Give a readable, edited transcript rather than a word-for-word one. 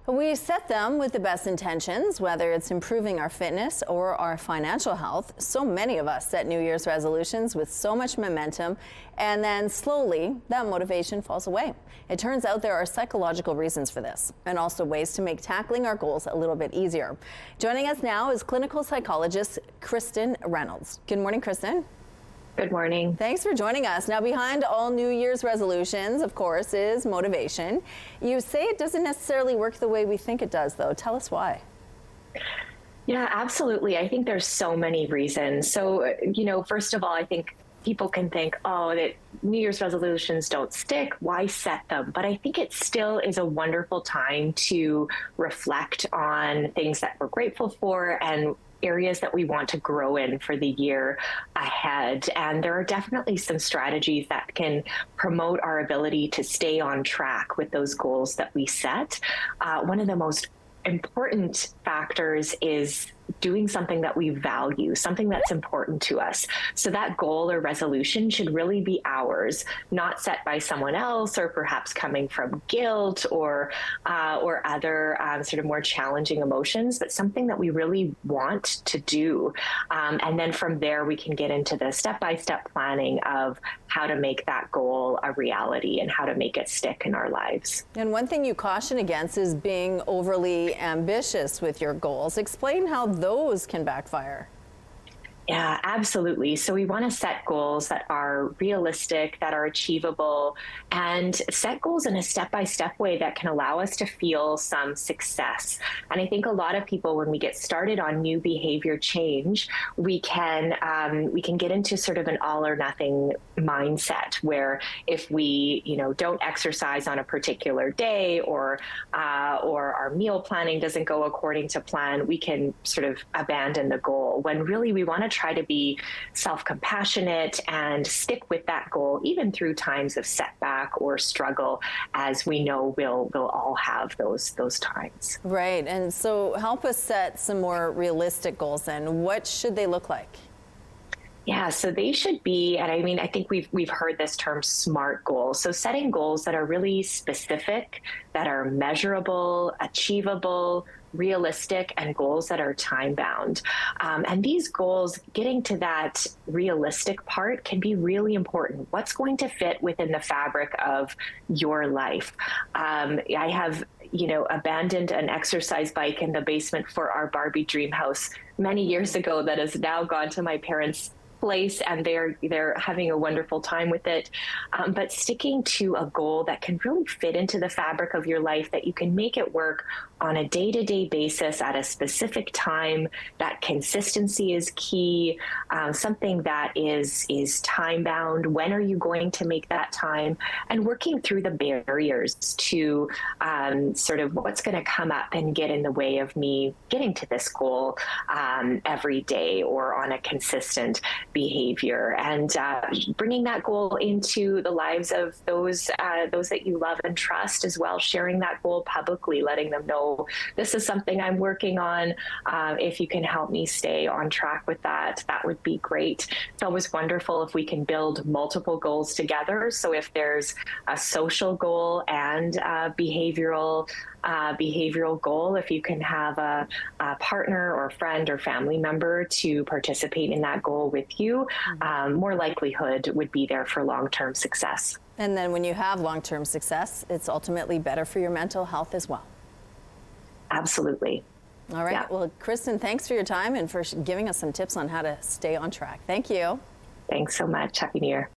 We set them with the best intentions, whether it's improving our fitness or our financial health. So many of us set New Year's resolutions with so much momentum, and then slowly that motivation falls away. It turns out there are psychological reasons for this, and also ways to make tackling our goals a little bit easier. Joining us now is clinical psychologist Kristin Reynolds. Good morning, Kristin. Good morning. Thanks for joining us. Now, behind all New Year's resolutions, of course, is motivation. You say it doesn't necessarily work the way we think it does, though. Tell us why. Yeah, absolutely. I think there's so many reasons. So, first of all, I think people can think, oh, that New Year's resolutions don't stick. Why set them? But I think it still is a wonderful time to reflect on things that we're grateful for and areas that we want to grow in for the year ahead. And there are definitely some strategies that can promote our ability to stay on track with those goals that we set. One of the most important factors is doing something that we value, something that's important to us. So that goal or resolution should really be ours, not set by someone else, or perhaps coming from guilt or other sort of more challenging emotions, but something that we really want to do. And then from there, we can get into the step-by-step planning of how to make that goal a reality and how to make it stick in our lives. And one thing you caution against is being overly ambitious with your goals. Explain how those can backfire. Yeah, absolutely. So we want to set goals that are realistic, that are achievable, and set goals in a step-by-step way that can allow us to feel some success. And I think a lot of people, when we get started on new behavior change, we can get into sort of an all or nothing mindset where if we, don't exercise on a particular day or our meal planning doesn't go according to plan, we can sort of abandon the goal, when really we want to try to be self-compassionate and stick with that goal, even through times of setback or struggle, as we know we'll all have those times. Right. And so help us set some more realistic goals then. What should they look like? Yeah, so they should be, and I think we've heard this term SMART goals. So setting goals that are really specific, that are measurable, achievable, realistic, and goals that are time bound. And these goals, getting to that realistic part, can be really important. What's going to fit within the fabric of your life? I have abandoned an exercise bike in the basement for our Barbie dream house many years ago that has now gone to my parents' place, and they're having a wonderful time with it. But sticking to a goal that can really fit into the fabric of your life, that you can make it work on a day-to-day basis at a specific time, that consistency is key, something that is time-bound. When are you going to make that time? And working through the barriers to sort of what's going to come up and get in the way of me getting to this goal every day or on a consistent behavior, and bringing that goal into the lives of those that you love and trust as well, sharing that goal publicly, letting them know, this is something I'm working on. If you can help me stay on track with that, that would be great. It's always wonderful if we can build multiple goals together. So if there's a social goal and a behavioral goal, if you can have a partner or friend or family member to participate in that goal with you, more likelihood would be there for long-term success. And then when you have long-term success, it's ultimately better for your mental health as well. Absolutely. All right. Yeah. Well, Kristin, thanks for your time and for giving us some tips on how to stay on track. Thank you. Thanks so much. Happy New Year.